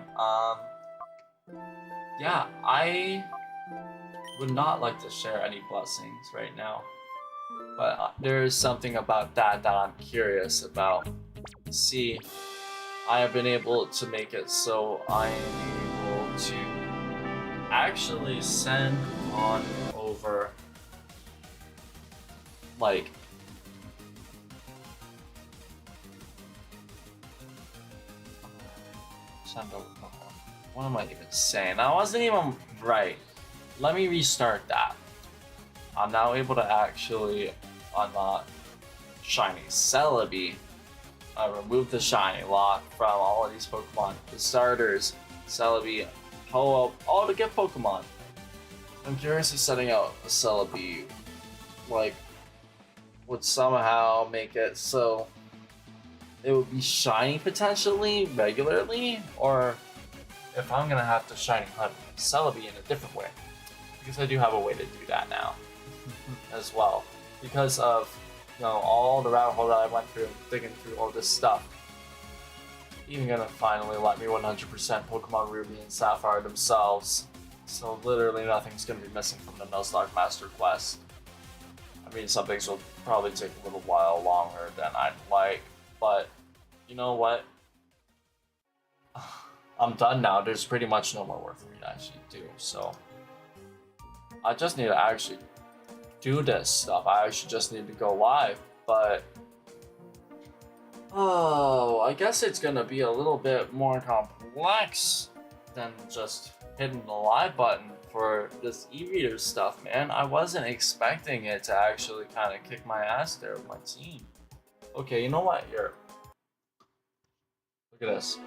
Yeah, I would not like to share any blessings right now. But there is something about that I'm curious about. See, I have been able to make it so I am able to actually send on over, like, send over, what am I even saying? That wasn't even right. Let me restart that. I'm now able to actually unlock Shiny Celebi. I removed the Shiny lock from all of these Pokemon. The starters, Celebi, Ho-Oh, all to get Pokemon. I'm curious if setting out a Celebi, like, would somehow make it so it would be shiny potentially, regularly, or if I'm gonna have to shiny hunt Celebi in a different way. Because I do have a way to do that now. As well, because of all the rabbit hole that I went through, digging through all this stuff. Even gonna finally let me 100% Pokemon Ruby and Sapphire themselves, so literally nothing's gonna be missing from the Nuzlocke Master Quest. I mean, some things will probably take a little while longer than I'd like, but you know what? I'm done now. There's pretty much no more work for me to actually do, so I just need to actually do this stuff. I actually just need to go live, but I guess it's gonna be a little bit more complex than just hitting the live button for this e-reader stuff, man. I wasn't expecting it to actually kind of kick my ass there with my team. Okay, you know what? Here, look at this.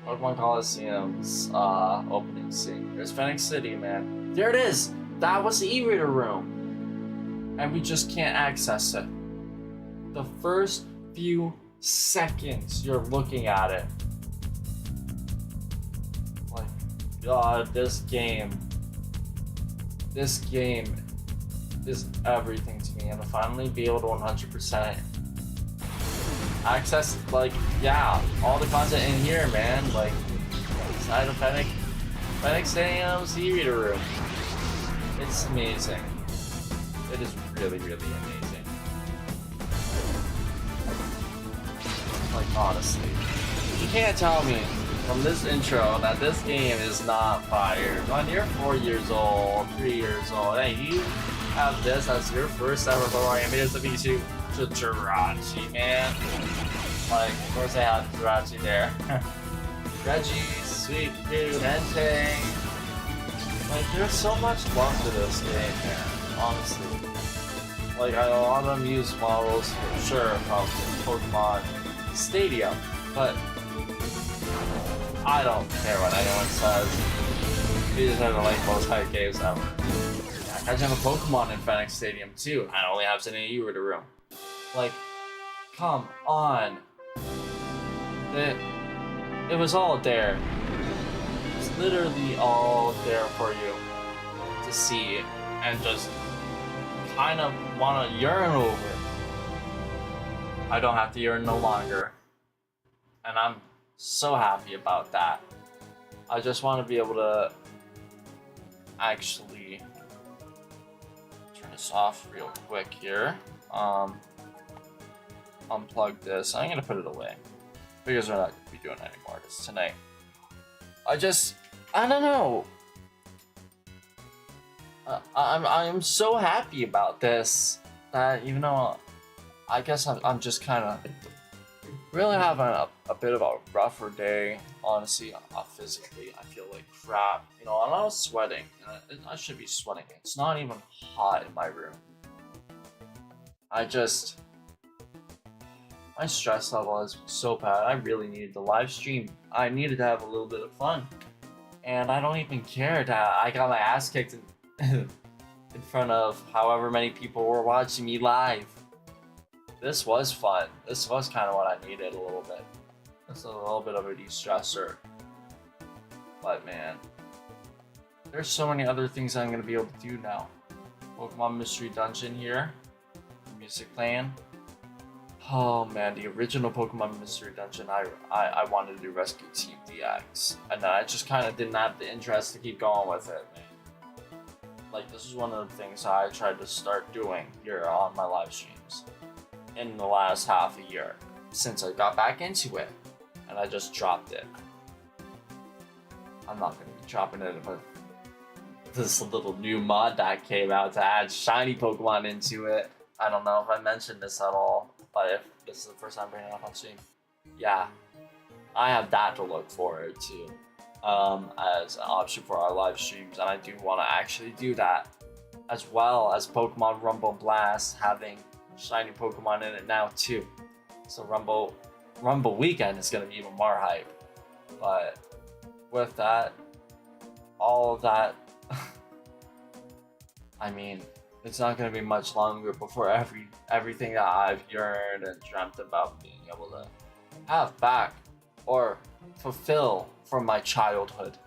Pokemon Colosseum's opening scene. There's Phoenix City, man. There it is. That was the e-reader room. And we just can't access it. The first few seconds you're looking at it, like, God, this game is everything to me, and to finally be able to 100% access, like, yeah, all the content in here, man, like, inside of Phoenix Stadium's e-reader room. It's amazing. It is really, really amazing. Like, honestly. You can't tell me from this intro that this game is not fire. When you're 4 years old, 3 years old, hey, you have this as your first ever Pokemon game. Here's the V2 to Jirachi, man. Like, of course I have Jirachi there. Reggie, Sweet Dude, Entei. Like, there's so much love to this game, man. Honestly. Like, a lot of them use models, for sure, from Pokemon Stadium, but I don't care what anyone says. These are the like most hype games ever. I have a Pokemon in Phoenix Stadium too. I only have to in a e-reader room. Like, come on. It was all there. It's literally all there for you to see and just kind of want to yearn over. I don't have to yearn no longer. And I'm so happy about that. I just want to be able to actually turn this off real quick here. Unplug this. I'm gonna put it away because we're not gonna be doing any more of this tonight. I don't know. I'm so happy about this that even though I guess I'm just kind of really having a bit of a rougher day, honestly. Physically, I feel like crap, and I was sweating, and I should be sweating. It's not even hot in my room. My stress level is so bad. I really needed the live stream. I needed to have a little bit of fun, and I don't even care that I got my ass kicked in front of however many people were watching me live. This was fun. This was kind of what I needed a little bit. It's a little bit of a de-stressor. But man, there's so many other things I'm going to be able to do now. Pokemon Mystery Dungeon here. Music playing. Oh man, the original Pokemon Mystery Dungeon, I wanted to do Rescue Team DX. And then I just kind of didn't have the interest to keep going with it, man. Like, this is one of the things I tried to start doing here on my live streams in the last half a year since I got back into it, and I just dropped it. I'm not going to be dropping it with this little new mod that came out to add shiny Pokemon into it. I don't know if I mentioned this at all, but if this is the first time bringing it up on stream, yeah, I have that to look forward to as an option for our live streams, and I do want to actually do that, as well as Pokemon Rumble Blast having shiny Pokemon in it now too. So Rumble Weekend is going to be even more hype. But with that, all of that, I mean, it's not going to be much longer before everything that I've yearned and dreamt about being able to have back or fulfill from my childhood.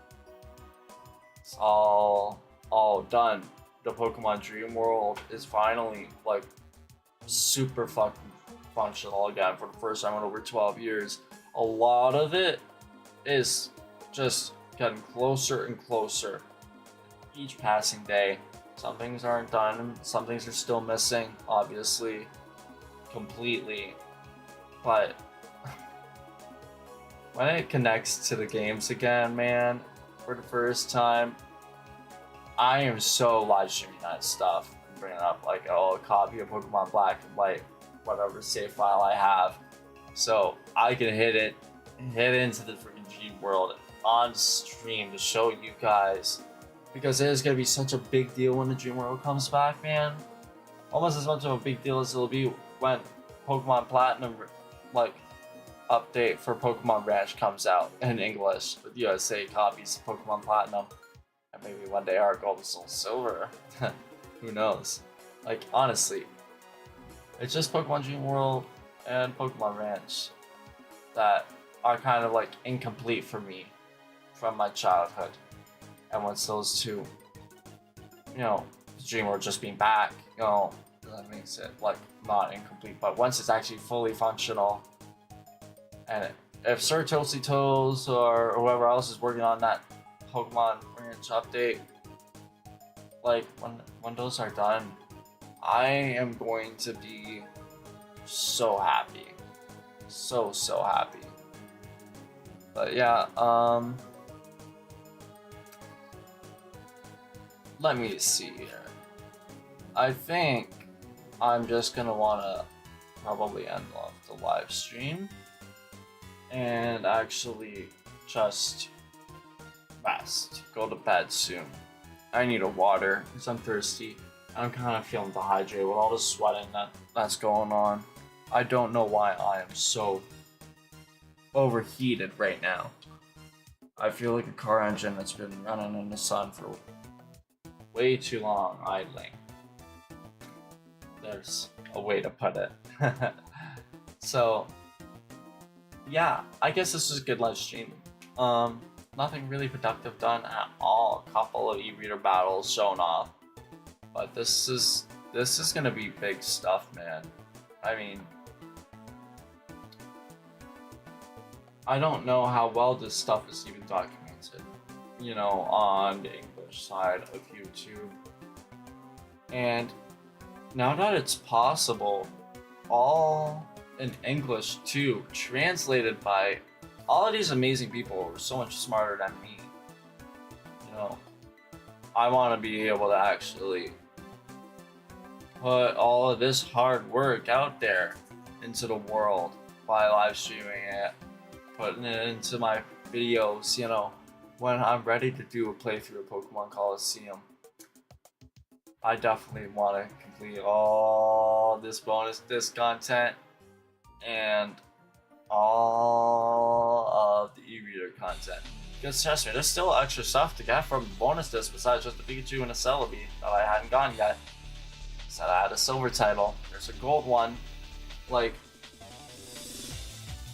It's all done. The Pokemon Dream World is finally like super fucking functional again for the first time in over 12 years. A lot of it is just getting closer and closer each passing day. Some things aren't done, some things are still missing, obviously, completely. But when it connects to the games again, man, for the first time, I am so live streaming that stuff. Bringing up like a copy of Pokemon Black and White, whatever save file I have, so I can hit into the freaking Dream World on stream to show you guys, because it is gonna be such a big deal when the Dream World comes back, man. Almost as much of a big deal as it'll be when Pokemon Platinum like update for Pokemon Ranch comes out in English with USA copies of Pokemon Platinum, and maybe one day our Gold and Soul Silver. Who knows? Like, honestly, it's just Pokemon Dream World and Pokemon Ranch that are kind of like incomplete for me from my childhood. And once those two, you know, Dream World just being back, you know, that makes it like not incomplete. But once it's actually fully functional, and if Sir Toasty Toes or whoever else is working on that Pokemon Ranch update, like when those are done, I am going to be so happy, so happy. But yeah, let me see here. I think I'm just gonna wanna probably end off the live stream and actually just rest, go to bed soon. I need a water because I'm thirsty. I'm kind of feeling dehydrated with all the sweating that's going on. I don't know why I am so overheated right now. I feel like a car engine that's been running in the sun for way too long, idling. There's a way to put it. So, yeah, I guess this is a good live stream. Nothing really productive done at all. A couple of e-reader battles shown off, but this is gonna be big stuff, man. I mean, I don't know how well this stuff is even documented, you know, on the English side of YouTube. And now that it's possible, all in English too, translated by all of these amazing people who are so much smarter than me, you know, I want to be able to actually put all of this hard work out there into the world by live streaming it, putting it into my videos, you know, when I'm ready to do a playthrough of Pokemon Colosseum. I definitely want to complete all this bonus disc content and all of the e-reader content. Because trust me, there's still extra stuff to get from bonus disc besides just the Pikachu and a Celebi that I hadn't gotten yet. So I had a silver title. There's a gold one. Like,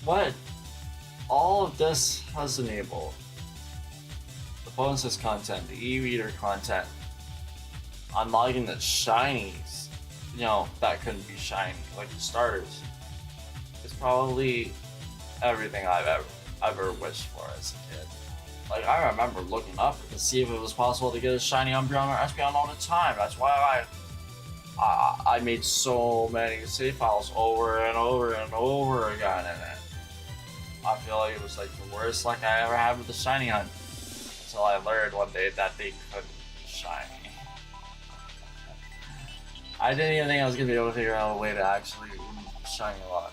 what all of this has enabled: the bonus disc content, the e-reader content, unlocking the shinies, you know, that couldn't be shiny, like the starters. It's probably everything I've ever wished for as a kid. Like, I remember looking up to see if it was possible to get a shiny Umbreon or Espeon all the time. That's why I made so many save files over and over and over again in it. I feel like it was like the worst luck I ever had with the shiny hunt. Until I learned one day that they couldn't be shiny. I didn't even think I was gonna be able to figure out a way to actually shiny a lot.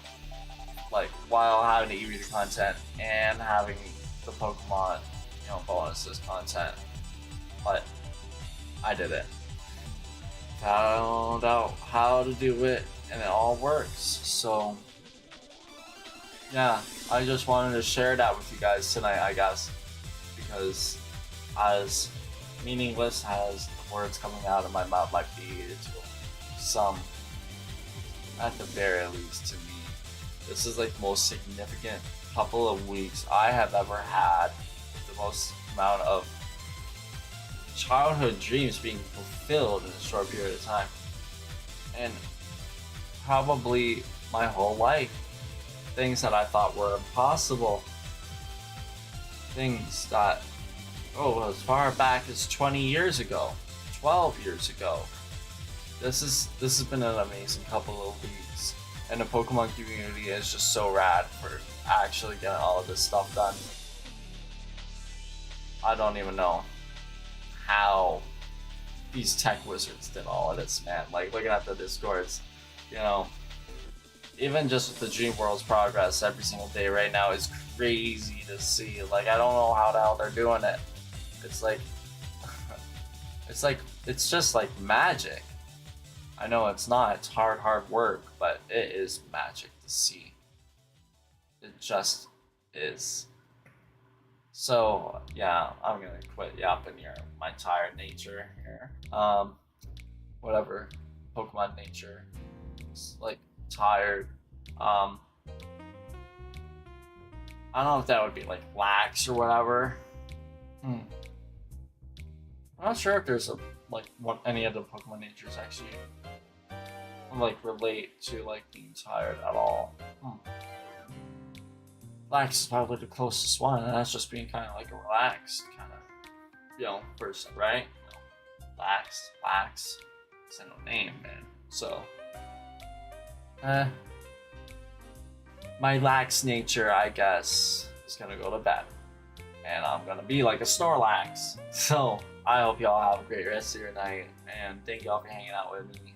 Like, while having the e-reader content and having the Pokemon, you know, bonuses content. But I did it. Found out how to do it, and it all works. So yeah, I just wanted to share that with you guys tonight, I guess, because as meaningless as the words coming out of my mouth might be to some, at the very least to me, this is like the most significant couple of weeks I have ever had. The most amount of childhood dreams being fulfilled in a short period of time. And probably my whole life. Things that I thought were impossible. Things that, as far back as 20 years ago, 12 years ago. This has been an amazing couple of weeks. And the Pokemon community is just so rad for actually getting all of this stuff done. I don't even know how these tech wizards did all of this, man. Like, looking at the Discords, you know, even just with the Dream World's progress every single day right now is crazy to see. Like, I don't know how the hell they're doing it. It's like, it's just like magic. I know it's not, it's hard work, but it is magic to see. It just is. So yeah, I'm gonna quit yapping here. My tired nature here. Whatever. Pokemon nature. It's like tired. I don't know if that would be like lax or whatever. I'm not sure if there's any of the Pokemon natures actually like relate to like being tired at all. Lax is probably the closest one, and that's just being kind of like a relaxed kind of, person, right? Lax. It's a no name, man. So, my lax nature, I guess, is gonna go to bed, and I'm gonna be like a Snorlax. So, I hope y'all have a great rest of your night, and thank y'all for hanging out with me.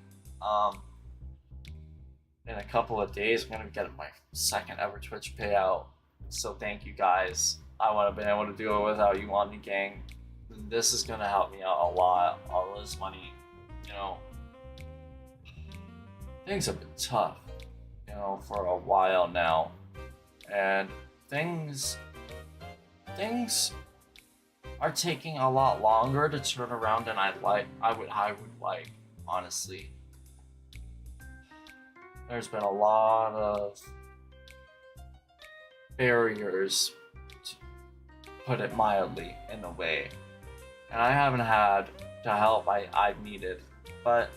In a couple of days, I'm gonna get my second ever Twitch payout. So thank you guys. I would have been able to do it without you on the gang. This is gonna help me out a lot. All this money, things have been tough, for a while now, and things are taking a lot longer to turn around than I would like, honestly. There's been a lot of barriers, to put it mildly, in a way. And I haven't had the help I've needed. But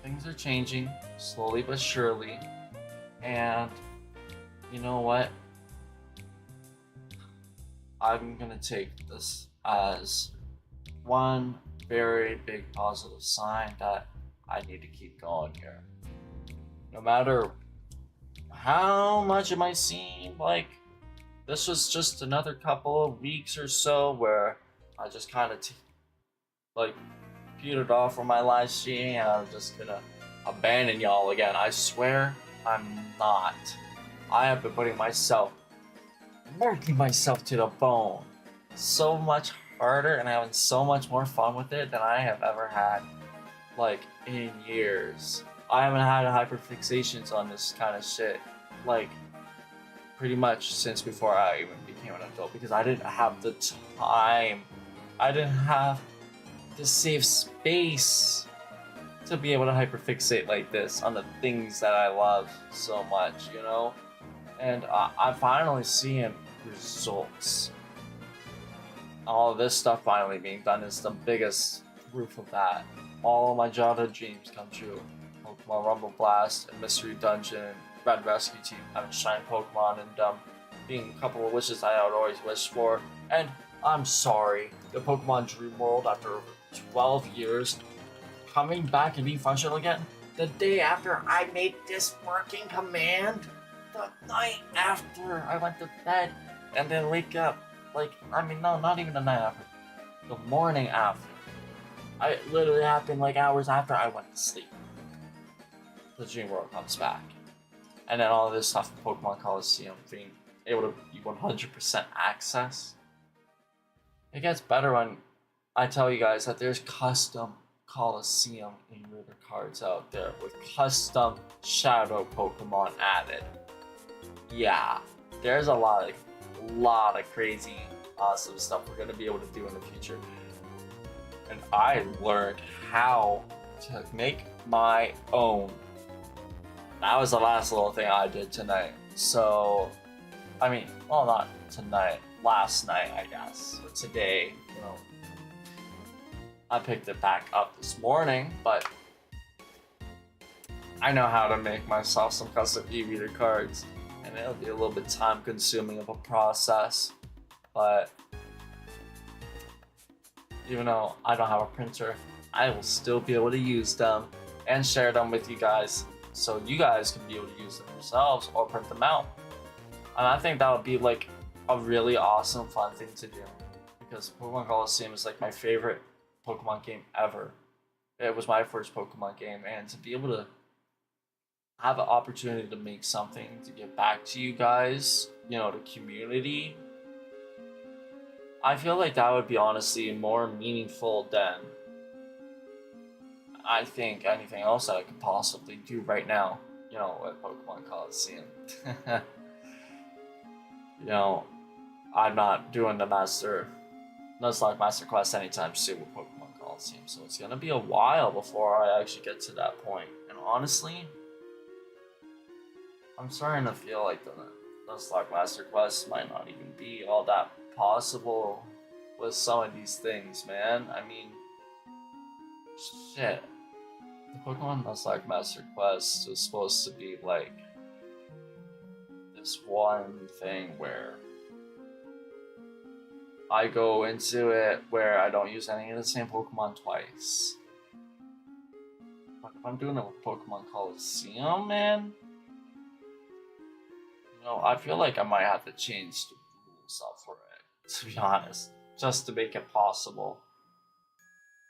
things are changing, slowly but surely. And you know what? I'm gonna take this as one very big positive sign that I need to keep going here. No matter how much it might seem like this was just another couple of weeks or so where I just kind of petered off from my live stream and I'm just gonna abandon y'all again. I swear I'm not. I have been working myself to the bone so much harder and having so much more fun with it than I have ever had in years. I haven't had hyperfixations on this kind of shit pretty much since before I even became an adult because I didn't have the time. I didn't have the safe space to be able to hyperfixate like this on the things that I love so much, you know? And I'm finally seeing results. All of this stuff finally being done is the biggest proof of that. All of my childhood dreams come true. Pokemon Rumble Blast and Mystery Dungeon, Red Rescue Team, having Shine Pokemon, and being a couple of wishes I had always wished for. And I'm sorry, the Pokemon Dream World, after over 12 years, coming back and being functional again, the day after I made this working command, the night after I went to bed, and then wake up, like, I mean, no, not even the night after, the morning after. It literally happened like hours after I went to sleep. The Dream World comes back. And then all this stuff in Pokemon Colosseum being able to be 100% access. It gets better when I tell you guys that there's custom Colosseum in-reader cards out there with custom Shadow Pokemon added. Yeah, there's a lot of crazy, awesome stuff we're gonna be able to do in the future. And I learned how to make my own. That was the last little thing I did tonight. So, I mean, well, not tonight, last night, I guess, or today, you know. I picked it back up this morning, but I know how to make myself some custom e-reader cards, and it'll be a little bit time-consuming of a process, but even though I don't have a printer, I will still be able to use them and share them with you guys, so you guys can be able to use them yourselves or print them out. And I think that would be like a really awesome, fun thing to do, because Pokemon Colosseum is like my favorite Pokemon game ever. It was my first Pokemon game, and to be able to have an opportunity to make something to give back to you guys, you know, the community, I feel like that would be honestly more meaningful than I think anything else that I could possibly do right now, you know, with Pokemon Colosseum. You know, I'm not doing the Nuzlocke Master Quest anytime soon with Pokemon Colosseum, so it's gonna be a while before I actually get to that point. And honestly, I'm starting to feel like the Nuzlocke Master Quest might not even be all that possible with some of these things, man. I mean, shit. The Pokemon Nuzlocke Master Quest was supposed to be like this one thing where I go into it where I don't use any of the same Pokemon twice. But if I'm doing it with Pokemon Colosseum, man, you know, I feel like I might have to change the rules up for it, to be honest, just to make it possible.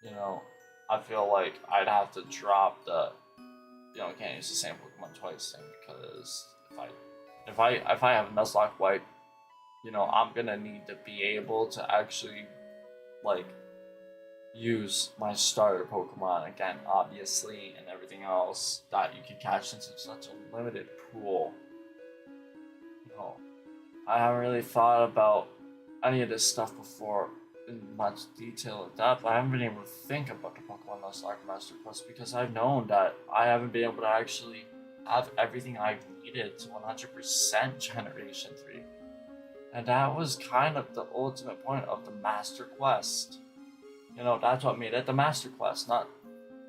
You know, I feel like I'd have to drop the, you know, can't use the same Pokemon twice thing, because if I have a Nuzlocke wipe, you know, I'm gonna need to be able to actually, like, use my starter Pokemon again, obviously, and everything else that you can catch into such a limited pool. You know, I haven't really thought about any of this stuff before in much detail or depth. I haven't been able to think about the Pokemon Nuzlocke Master Quest because I've known that I haven't been able to actually have everything I've needed to 100% Generation 3. And that was kind of the ultimate point of the Master Quest. You know, that's what made it the Master Quest, not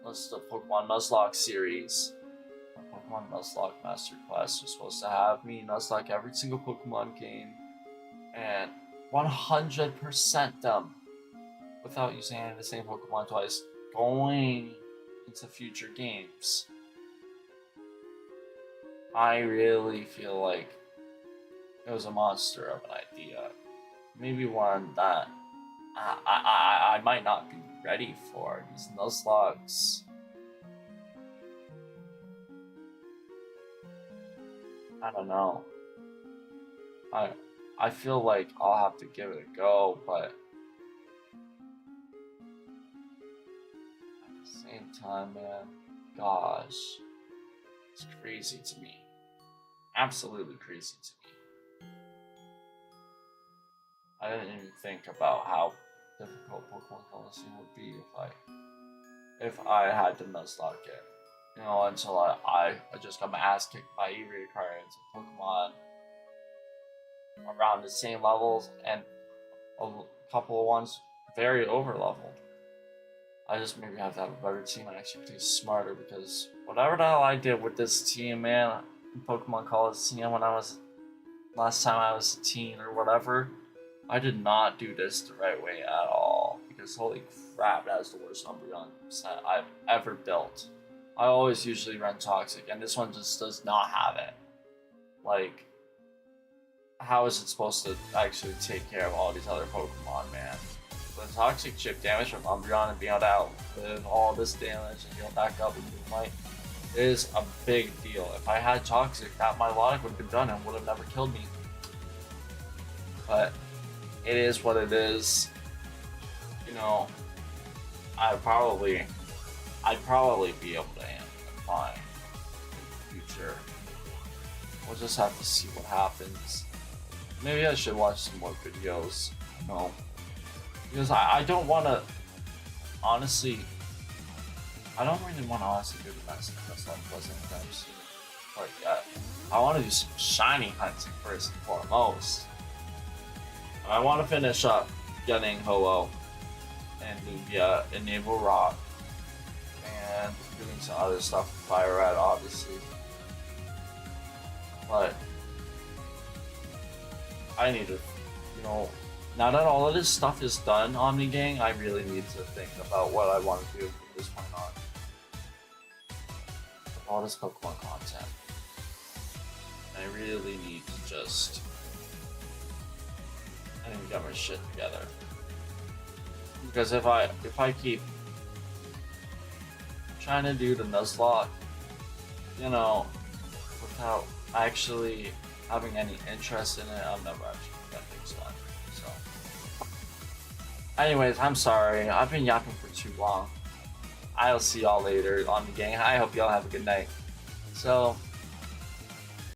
just the Pokemon Nuzlocke series. The Pokemon Nuzlocke Master Quest was supposed to have me Nuzlocke every single Pokemon game and 100% them without using any of the same Pokemon twice going into future games. I really feel like it was a monster of an idea. Maybe one that I might not be ready for. These Nuzlockes, I don't know. I feel like I'll have to give it a go, but at the same time, man, gosh, it's crazy to me. Absolutely crazy to me. I didn't even think about how difficult Pokemon Colosseum would be if I had to Nuzlocke it. You know, until I just got my ass kicked by E-Rate cards and Pokemon around the same levels and a couple of ones very over leveled. I just maybe have to have a better team and actually play smarter, because whatever the hell I did with this team, man, in Pokemon Colosseum when I was last time I was a teen or whatever, I did not do this the right way at all. Because holy crap, that is the worst Umbreon set I've ever built. I always usually run Toxic, and this one just does not have it. Like, how is it supposed to actually take care of all these other Pokemon, man? The Toxic chip damage from Umbreon and being able to outlive all this damage and heal back up with Moonlight is a big deal. If I had Toxic, that Milotic would have been done and would have never killed me. But it is what it is. You know, I'd probably be able to handle it fine in the future. We'll just have to see what happens. Maybe I should watch some more videos, you know, because I don't want to, honestly, I don't really want to honestly do the best Nuzlocke quite yet. I want to do some shiny hunting first and foremost. And I want to finish up getting Ho-Oh and Nubia and Naval Rock and doing some other stuff with Fire Red, obviously. But I need to, you know, now that all of this stuff is done, OmniGang, I really need to think about what I want to do from this point on. With all this Pokemon content, I really need to just, I need to get my shit together. Because if I keep trying to do the Nuzlocke, you know, without actually having any interest in it, I'm never actually gonna get things done. So, anyways, I'm sorry. I've been yapping for too long. I'll see y'all later on the gang. I hope y'all have a good night. So,